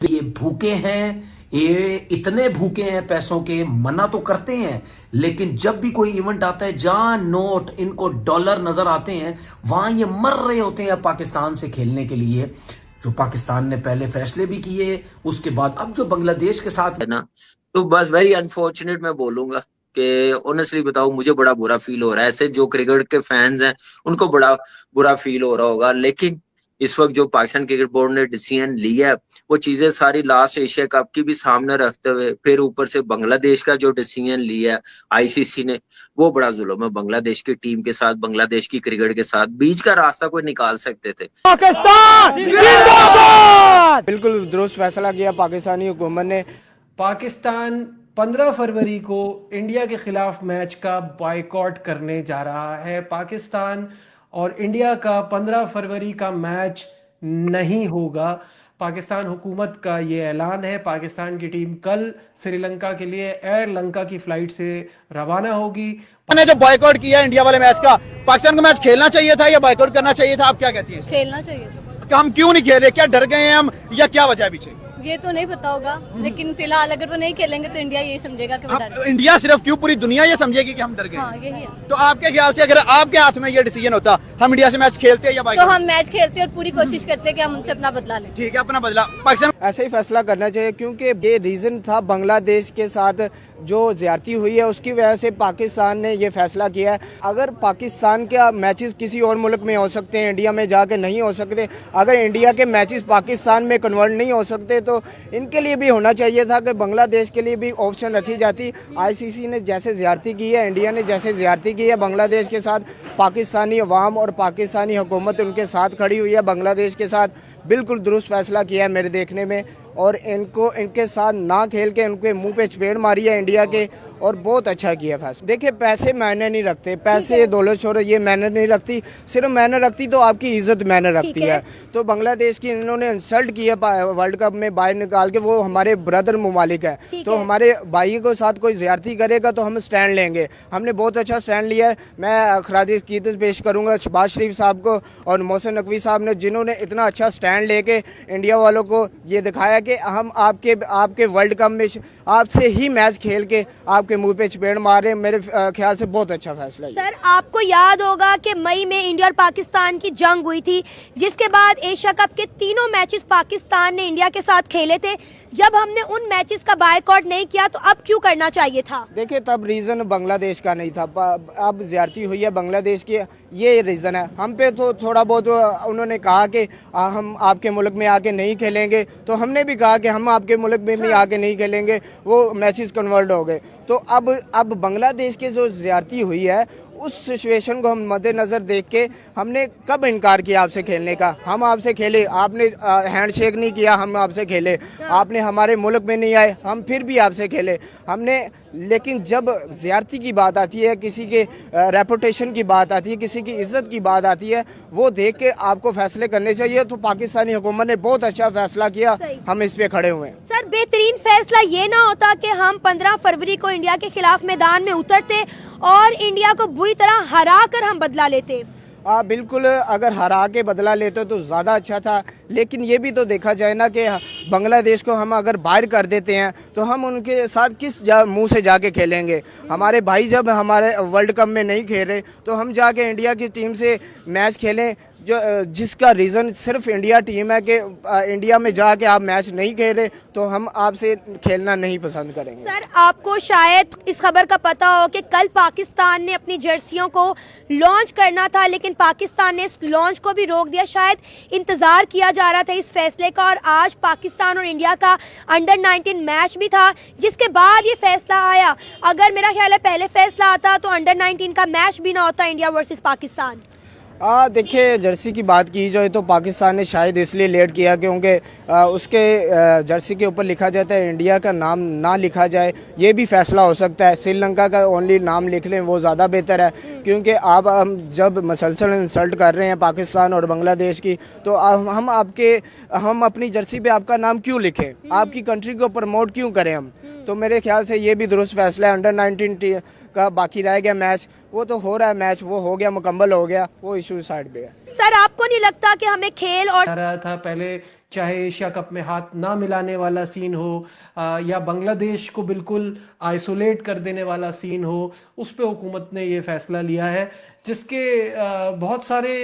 ये भूखे हैं, ये इतने भूखे हैं पैसों के, मना तो करते हैं लेकिन जब भी कोई इवेंट आता है जहां नोट इनको डॉलर नजर आते हैं वहां ये मर रहे होते हैं पाकिस्तान से खेलने के लिए। जो पाकिस्तान ने पहले फैसले भी किए, उसके बाद अब जो बांग्लादेश के साथ है ना, तो बस वेरी अनफॉर्चुनेट मैं बोलूंगा कि ऑनेस्टली बताऊं मुझे बड़ा बुरा फील हो रहा है। ऐसे जो क्रिकेट के फैंस हैं उनको बड़ा बुरा फील हो रहा होगा, लेकिन इस वक्त जो पाकिस्तान क्रिकेट बोर्ड ने डिसीजन लिया है वो चीजें सारी लास्ट एशिया कप की भी सामने रखते हुए, फिर ऊपर से बांग्लादेश का जो डिसीजन लिया है आईसीसी ने, वो बड़ा जुल्म है बांग्लादेश की टीम के साथ, बांग्लादेश की क्रिकेट के साथ। बीच का रास्ता कोई निकाल सकते थे। पाकिस्तान जिंदाबाद। बिल्कुल दुरुस्त फैसला किया पाकिस्तानी हुकूमत ने। पाकिस्तान 15 फरवरी को इंडिया के खिलाफ मैच का बायकॉट करने जा रहा है। पाकिस्तान और इंडिया का 15 फरवरी का मैच नहीं होगा। पाकिस्तान हुकूमत का ये ऐलान है। पाकिस्तान की टीम कल श्रीलंका के लिए एयर लंका की फ्लाइट से रवाना होगी। ने जो बॉयकॉट किया इंडिया वाले मैच का, पाकिस्तान को मैच खेलना चाहिए था या बॉयकॉट करना चाहिए था? आप क्या कहती हैं? खेलना चाहिए था। तो हम क्यों नहीं खेल रहे? क्या डर गए हैं हम या क्या वजह है पीछे? ये तो नहीं पता होगा, लेकिन फिलहाल अगर वो नहीं खेलेंगे तो इंडिया यही समझेगा कि वो डर गए। इंडिया सिर्फ क्यों, पूरी दुनिया ये समझेगी कि हम डर गए। हाँ, यही है। तो आपके ख्याल से अगर आपके हाथ में ये डिसीजन होता, हम इंडिया से मैच खेलते या तो बॉयकॉट? हम मैच खेलते और पूरी कोशिश करते कि हम उनसे अपना बदला लें। ठीक है, अपना बदला पाकिस्तान ऐसे ही फैसला करना चाहिए, क्योंकि ये रीज़न था बांग्लादेश के साथ जो ज्यादती हुई है उसकी वजह से पाकिस्तान ने ये फैसला किया है। अगर पाकिस्तान के मैचेस किसी और मुल्क में हो सकते हैं, इंडिया में जाके नहीं हो सकते, अगर इंडिया के मैचेस पाकिस्तान में कन्वर्ट नहीं हो सकते तो इनके लिए भी होना चाहिए था कि बांग्लादेश के लिए भी ऑप्शन रखी जाती। आईसीसी ने जैसे ज्यादती की है, इंडिया ने जैसे ज्यादती की है बांग्लादेश के साथ, पाकिस्तानी अवाम और पाकिस्तानी हुकूमत उनके साथ खड़ी हुई है। बांग्लादेश के साथ बिल्कुल दुरुस्त फैसला किया है मेरे देखने में, और इनको इनके साथ ना खेल के उनके मुंह पे चपेड़ मारी है इंडिया के, और बहुत अच्छा किया फैसला। देखिए पैसे मायने नहीं रखते, पैसे दौलत शोहरत ये मायने नहीं रखती, सिर्फ मायने रखती तो आपकी इज्जत मायने रखती है। तो बांग्लादेश की इन्होंने इंसल्ट की है वर्ल्ड कप में बाहर निकाल के, वो हमारे ब्रदर ममालिक है, तो हमारे भाई को साथ कोई ज्यादती करेगा तो हम स्टैंड लेंगे। हमने बहुत अच्छा स्टैंड लिया है। मैं खराज कीदत पेश करूँगा शहबाज शरीफ साहब को और मोहसिन नकवी साहब ने, जिन्होंने इतना अच्छा स्टैंड लेके इंडिया वालों को ये दिखाया कि हम आपके वर्ल्ड कप में आपसे ही मैच खेल के आपके मुंह पे चपेड़ मारे। मेरे ख्याल से बहुत अच्छा फैसला है। सर आपको याद होगा कि मई में इंडिया और पाकिस्तान की जंग हुई थी, जिसके बाद एशिया कप के तीनों मैचेस पाकिस्तान ने इंडिया के साथ खेले थे। जब हमने उन मैचेस का बायकॉट नहीं किया तो अब क्यों करना चाहिए था? देखिए तब रीज़न बांग्लादेश का नहीं था, अब ज्यादती हुई है बांग्लादेश की, ये रीज़न है। हम पे तो थोड़ा बहुत उन्होंने कहा कि हम आपके मुल्क में आके नहीं खेलेंगे, तो हमने भी कहा कि हम आपके मुल्क में भी आके नहीं खेलेंगे, वो मैचेस कन्वर्ट हो गए। तो अब बांग्लादेश की जो ज्यादती हुई है उस सिचुएशन को हम मद्देनज़र देख के हमने कब इनकार किया आपसे खेलने का? हम आपसे खेले, आपने हैंडशेक नहीं किया, हम आपसे खेले, आपने हमारे मुल्क में नहीं आए, हम फिर भी आपसे खेले हमने। लेकिन जब ज़्यादती की बात आती है, किसी के रेपुटेशन की बात आती है, किसी की इज़्ज़त की बात आती है, वो देख के आपको फैसले करने चाहिए। तो पाकिस्तानी हुकूमत ने बहुत अच्छा फैसला किया, हम इस पे खड़े हुए हैं। सर बेहतरीन फैसला ये ना होता कि हम 15 फरवरी को इंडिया के खिलाफ मैदान में उतरते और इंडिया को बुरी तरह हरा कर हम बदला लेते? बिल्कुल, अगर हरा के बदला लेते तो ज़्यादा अच्छा था, लेकिन ये भी तो देखा जाए ना कि बांग्लादेश को हम अगर बाहर कर देते हैं तो हम उनके साथ किस मुंह से जाके खेलेंगे? हमारे भाई जब हमारे वर्ल्ड कप में नहीं खेल रहे तो हम जाके इंडिया की टीम से मैच खेलें, जिसका रीज़न सिर्फ इंडिया टीम है कि इंडिया में जाके आप मैच नहीं खेल रहे तो हम आपसे खेलना नहीं पसंद करेंगे। सर आपको शायद इस खबर का पता हो कि कल पाकिस्तान ने अपनी जर्सियों को लॉन्च करना था, लेकिन पाकिस्तान ने इस लॉन्च को भी रोक दिया। शायद इंतजार किया जा रहा था इस फैसले का, और आज पाकिस्तान और इंडिया का अंडर-19 मैच भी था, जिसके बाद ये फैसला आया। अगर मेरा ख्याल है पहले फैसला आता तो अंडर-19 का मैच भी ना होता इंडिया वर्सेस पाकिस्तान। देखिए जर्सी की बात की जाए तो पाकिस्तान ने शायद इसलिए लेट किया क्योंकि उसके जर्सी के ऊपर लिखा जाता है इंडिया का नाम ना लिखा जाए, ये भी फैसला हो सकता है। श्रीलंका का ओनली नाम लिख लें वो ज़्यादा बेहतर है, क्योंकि आप हम जब मसलसल इंसल्ट कर रहे हैं पाकिस्तान और बांग्लादेश की, तो हम अपनी जर्सी पे आपका नाम क्यों लिखें? आपकी कंट्री को प्रमोट क्यों करें हम? तो मेरे ख्याल से ये भी दुरुस्त फैसला है। अंडर 19 का बाकी रह गया मैच, वो तो हो रहा है, मैच वो हो गया, मुकम्मल हो गया, वो इशू साइड पे है। सर आपको नहीं लगता कि हमें खेल और आ रहा था पहले, चाहे एशिया कप में हाथ ना मिलाने वाला सीन हो या बांग्लादेश को बिल्कुल आइसोलेट कर देने वाला सीन हो, उस पे हुकूमत ने ये फैसला लिया है, जिसके बहुत सारे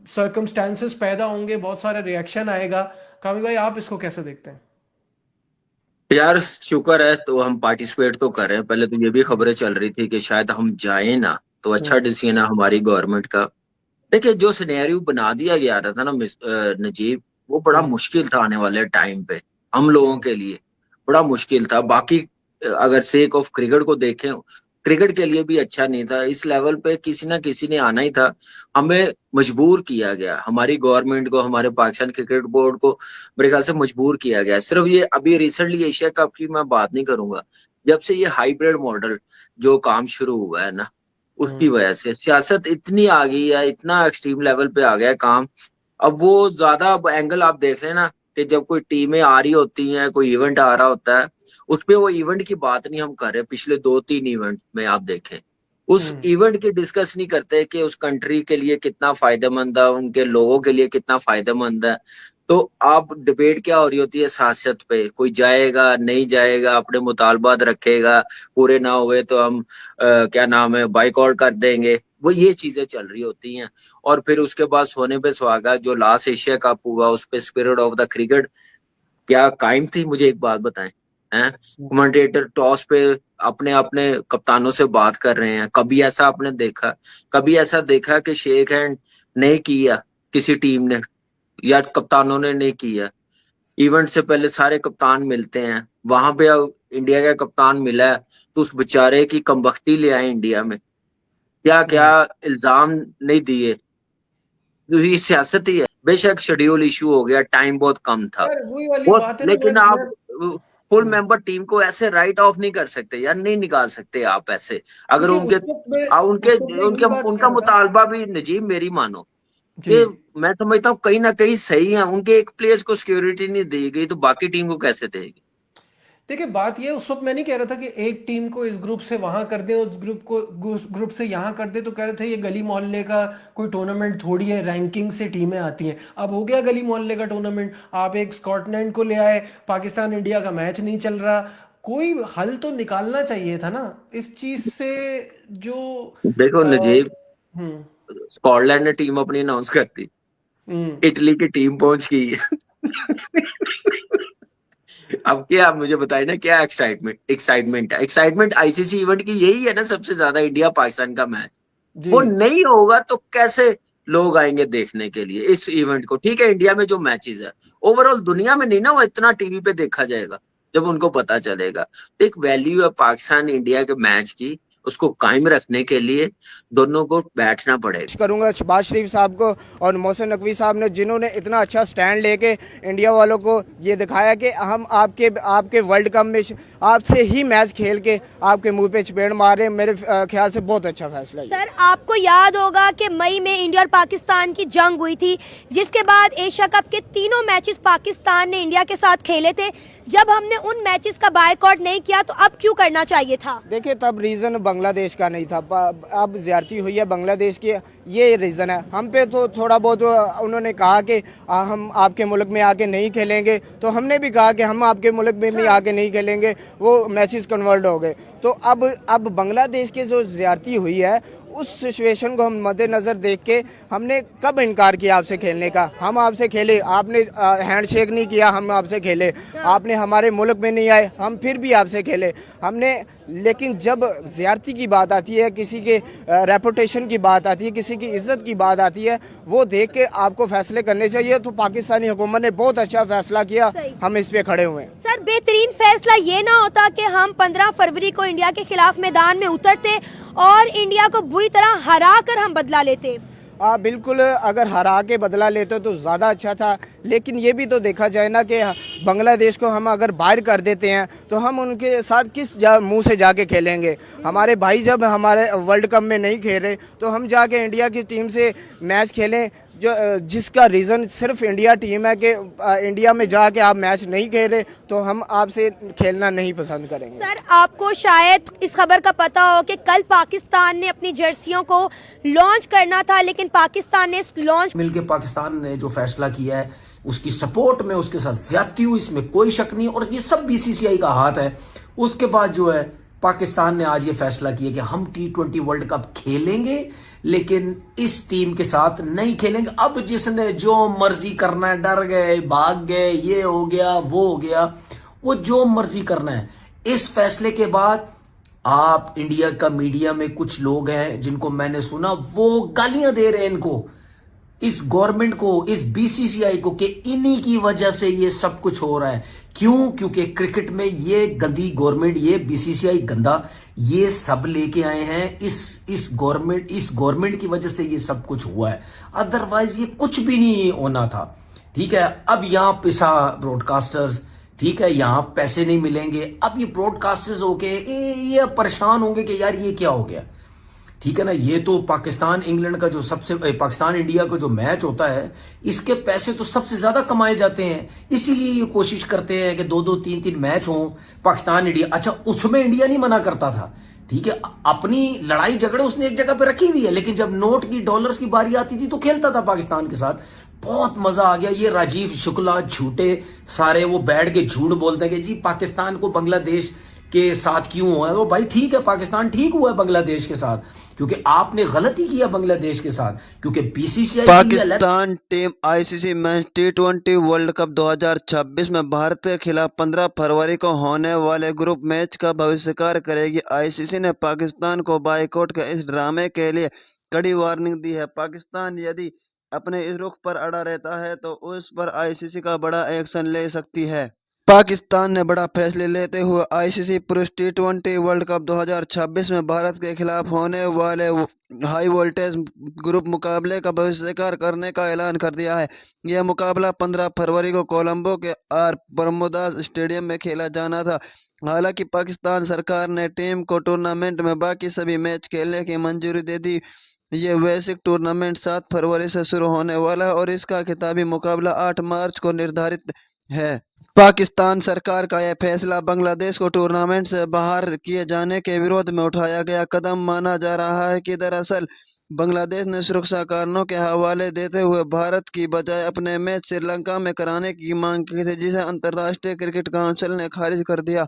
सर्कमस्टांसेस पैदा होंगे, बहुत सारा रिएक्शन आएगा। कामी भाई, आप इसको कैसे देखते हैं? यार शुक्र है तो हम पार्टिसिपेट तो कर रहे हैं। पहले तो ये भी खबरें चल रही थी कि शायद हम जाएं ना, तो अच्छा डिसीजन है हमारी गवर्नमेंट का। देखिए जो सिनेरियो बना दिया गया था ना नजीब, वो बड़ा मुश्किल था आने वाले टाइम पे हम लोगों के लिए, बड़ा मुश्किल था। बाकी अगर सेक ऑफ क्रिकेट को देखें, क्रिकेट के लिए भी अच्छा नहीं था। इस लेवल पे किसी ना किसी ने आना ही था, हमें मजबूर किया गया, हमारी गवर्नमेंट को, हमारे पाकिस्तान क्रिकेट बोर्ड को मेरे ख्याल से मजबूर किया गया। सिर्फ ये अभी रिसेंटली एशिया कप की मैं बात नहीं करूंगा, जब से ये हाइब्रिड मॉडल जो काम शुरू हुआ है ना, उसकी वजह से सियासत इतनी आ गई है, इतना एक्सट्रीम लेवल पे आ गया है काम। अब वो ज्यादा एंगल आप देख लेना कि जब कोई टीमें आ रही होती हैं, कोई इवेंट आ रहा होता है, उस पे वो इवेंट की बात नहीं हम कर रहे। पिछले 2-3 इवेंट में आप देखें, उस इवेंट की डिस्कस नहीं करते कि उस कंट्री के लिए कितना फायदेमंद है, उनके लोगों के लिए कितना फायदेमंद है। तो आप डिबेट क्या हो रही होती है सियासत पे, कोई जाएगा नहीं जाएगा, अपने मुतालबात रखेगा, पूरे ना हुए तो हम क्या नाम है बाइकआउट कर देंगे, वो ये चीजें चल रही होती हैं। और फिर उसके बाद सोने पे सुहागा, जो लास्ट एशिया कप हुआ उस पे स्पिरिट ऑफ द क्रिकेट क्या कायम थी। मुझे एक बात बताएं, हैं कमेंटेटर टॉस पे अपने अपने कप्तानों से बात कर रहे हैं, कभी ऐसा आपने देखा, कभी ऐसा देखा कि शेक हैंड नहीं किया किसी टीम ने या कप्तानों ने नहीं किया? इवेंट से पहले सारे कप्तान मिलते हैं, वहां पे इंडिया का कप्तान मिला है तो उस बेचारे की कमबख्ती ले आए इंडिया में, क्या क्या इल्जाम नहीं दिए। तो ये सियासत ही है। बेशक शेड्यूल इशू हो गया, टाइम बहुत कम था, वही वाली बात है ना, लेकिन आप फुल मेंबर टीम को ऐसे राइट ऑफ नहीं कर सकते यार, नहीं निकाल सकते आप ऐसे। अगर उनके उनका मुतालबा भी नजीब मेरी मानो कि मैं समझता हूँ कहीं ना कहीं सही है, उनके एक प्लेयर्स को सिक्योरिटी नहीं दी गई तो बाकी टीम को कैसे देगी? देखिए बात ये, उस वक्त मैं नहीं कह रहा था कि एक टीम को इस ग्रुप से वहां कर दे, उस ग्रुप से यहां कर दे, तो कह रहे थे ये गली मोहल्ले का कोई टूर्नामेंट थोड़ी है, रैंकिंग से टीमें आती हैं। अब हो गया गली मोहल्ले का टूर्नामेंट, आप एक स्कॉटलैंड को ले आए, पाकिस्तान इंडिया का मैच नहीं चल रहा, कोई हल तो निकालना चाहिए था ना इस चीज से। जो देखो नजीब, हम्म स्कॉटलैंड ने टीम अपनी अनाउंस कर दी, इटली की टीम पहुंच गई है। अब क्या आप मुझे बताइए ना, क्या एक्साइटमेंट आईसीसी इवेंट की यही है ना सबसे ज्यादा, इंडिया पाकिस्तान का मैच। वो नहीं होगा तो कैसे लोग आएंगे देखने के लिए इस इवेंट को? ठीक है इंडिया में जो मैचेस है, ओवरऑल दुनिया में नहीं ना वो इतना टीवी पे देखा जाएगा, जब उनको पता चलेगा। एक वैल्यू है पाकिस्तान इंडिया के मैच की, उसको कायम रखने के लिए दोनों को बैठना पड़ेगा। करूंगा शहबाज शरीफ साहब को और मोहसिन नकवी साहब ने, जिन्होंने इतना अच्छा स्टैंड लेके इंडिया वालों को ये दिखाया कि हम आपके वर्ल्ड कप में आपसे ही मैच खेल के आपके मुंह पे चपेट मारे। मेरे ख्याल से बहुत अच्छा फैसला है। सर आपको याद होगा कि मई में इंडिया और पाकिस्तान की जंग हुई थी, जिसके बाद एशिया कप के तीनों मैचेस पाकिस्तान ने इंडिया के साथ खेले थे। जब हमने उन मैचेस का बायकॉट नहीं किया तो अब क्यों करना चाहिए था? देखिए तब रीज़न बांग्लादेश का नहीं था, अब ज्यादती हुई है बांग्लादेश की, ये रीज़न है। हम पे तो थोड़ा बहुत उन्होंने कहा कि हम आपके मुल्क में आके नहीं खेलेंगे, तो हमने भी कहा कि हम आपके मुल्क में भी आके नहीं खेलेंगे, वो मैचेस कन्वर्ट हो गए। तो अब बांग्लादेश की जो ज्यादती हुई है उस सिचुएशन को हम मद्देनज़र देख के हमने कब इनकार किया आपसे खेलने का? हम आपसे खेले, आपने हैंडशेक नहीं किया, हम आपसे खेले, आपने हमारे मुल्क में नहीं आए, हम फिर भी आपसे खेले हमने। लेकिन जब ज़्यादती की बात आती है, किसी के रेपुटेशन की बात आती है, किसी की इज़्ज़त की बात आती है, वो देख के आपको फैसले करने चाहिए। तो पाकिस्तानी हुकूमत ने बहुत अच्छा फैसला किया, हम इस पे खड़े हुए हैं। सर बेहतरीन फैसला ये ना होता कि हम 15 फरवरी को इंडिया के खिलाफ मैदान में उतरते और इंडिया को बुरी तरह हरा कर हम बदला लेते? बिल्कुल, अगर हरा के बदला लेते तो ज़्यादा अच्छा था। लेकिन ये भी तो देखा जाए ना कि बांग्लादेश को हम अगर बाहर कर देते हैं तो हम उनके साथ किस मुंह से जाके खेलेंगे? हमारे भाई जब हमारे वर्ल्ड कप में नहीं खेले तो हम जाके इंडिया की टीम से मैच खेलें, जिसका रीज़न सिर्फ इंडिया टीम है कि इंडिया में जाके आप मैच नहीं खेल रहे तो हम आपसे खेलना नहीं पसंद करेंगे। सर आपको शायद इस खबर का पता हो कि कल पाकिस्तान ने अपनी जर्सियों को लॉन्च करना था, लेकिन पाकिस्तान ने इस लॉन्च मिलके पाकिस्तान ने जो फैसला किया है उसकी सपोर्ट में उसके साथ ज्यादती हुई, इसमें कोई शक नहीं, और ये सब बीसीसीआई का हाथ है। उसके बाद जो है पाकिस्तान ने आज ये फैसला किया कि हम T20 वर्ल्ड कप खेलेंगे लेकिन इस टीम के साथ नहीं खेलेंगे। अब जिसने जो मर्जी करना है, डर गए, भाग गए, ये हो गया, वो हो गया, वो जो मर्जी करना है। इस फैसले के बाद आप इंडिया का मीडिया में कुछ लोग हैं जिनको मैंने सुना वो गालियां दे रहे हैं इनको, इस गवर्नमेंट को, इस बीसीसीआई को, कि इन्हीं की वजह से ये सब कुछ हो रहा है। क्यों? क्योंकि क्रिकेट में ये गंदी गवर्नमेंट, ये बीसीसीआई गंदा, ये सब लेके आए हैं। इस गवर्नमेंट की वजह से ये सब कुछ हुआ है, अदरवाइज ये कुछ भी नहीं होना था। ठीक है, अब यहां पिसा ब्रॉडकास्टर्स, ठीक है, यहां पैसे नहीं मिलेंगे। अब ये ब्रॉडकास्टर्स होके ये परेशान होंगे कि यार ये क्या हो गया। ठीक है ना, ये तो पाकिस्तान इंग्लैंड का जो पाकिस्तान इंडिया का जो मैच होता है, इसके पैसे तो सबसे ज्यादा कमाए जाते हैं, इसीलिए ये कोशिश करते हैं कि 2-2, 3-3 मैच हों पाकिस्तान इंडिया। अच्छा, उसमें इंडिया नहीं मना करता था, ठीक है, अपनी लड़ाई झगड़े उसने एक जगह पे रखी हुई है, लेकिन जब नोट की, डॉलर्स की बारी आती थी तो खेलता था पाकिस्तान के साथ। बहुत मजा आ गया। ये राजीव शुक्ला झूठे सारे वो बैठ के झूठ बोलते हैं कि जी पाकिस्तान को बांग्लादेश के साथ क्यों हुआ है। वो भाई ठीक है, पाकिस्तान ठीक हुआ है बांग्लादेश के साथ, क्योंकि आपने गलती किया बांग्लादेश के साथ, क्योंकि BCCI Pakistan team ICC match T20 world cup 2026 में भारत के खिलाफ 15 फरवरी को होने वाले ग्रुप मैच का भविष्यकार करेगी। आईसीसी ने पाकिस्तान को बायकॉट के इस ड्रामे के लिए कड़ी वार्निंग दी है। पाकिस्तान यदि अपने इस रुख पर अड़ा रहता है तो उस पर आईसीसी का बड़ा एक्शन ले सकती है। पाकिस्तान ने बड़ा फैसले लेते हुए आईसीसी पुरुष T20 वर्ल्ड कप 2026 में भारत के खिलाफ होने वाले हाई वोल्टेज ग्रुप मुकाबले का बहिष्कार करने का ऐलान कर दिया है। यह मुकाबला 15 फरवरी को कोलंबो के आर ब्रह्मदास स्टेडियम में खेला जाना था। हालांकि पाकिस्तान सरकार ने टीम को टूर्नामेंट में बाकी सभी मैच खेलने की मंजूरी दे दी। ये वैश्विक टूर्नामेंट 7 फरवरी से शुरू होने वाला है और इसका खिताबी मुकाबला 8 मार्च को निर्धारित है। पाकिस्तान सरकार का यह फैसला बांग्लादेश को टूर्नामेंट से बाहर किए जाने के विरोध में उठाया गया कदम माना जा रहा है कि दरअसल बांग्लादेश ने सुरक्षा कारणों के हवाले देते हुए भारत की बजाय अपने मैच श्रीलंका में कराने की मांग की थी, जिसे अंतर्राष्ट्रीय क्रिकेट काउंसिल ने खारिज कर दिया।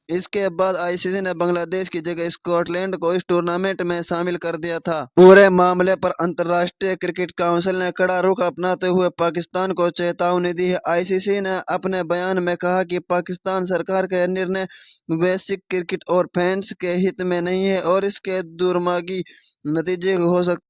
इसके बाद आईसीसी ने बांग्लादेश की जगह स्कॉटलैंड को इस टूर्नामेंट में शामिल कर दिया था। पूरे मामले पर अंतर्राष्ट्रीय क्रिकेट काउंसिल ने कड़ा रुख अपनाते हुए पाकिस्तान को चेतावनी दी है। आईसीसी ने अपने बयान में कहा कि पाकिस्तान सरकार का निर्णय वैश्विक क्रिकेट और फैंस के हित में नहीं है और इसके दुर्मार्गी नतीजे हो सकते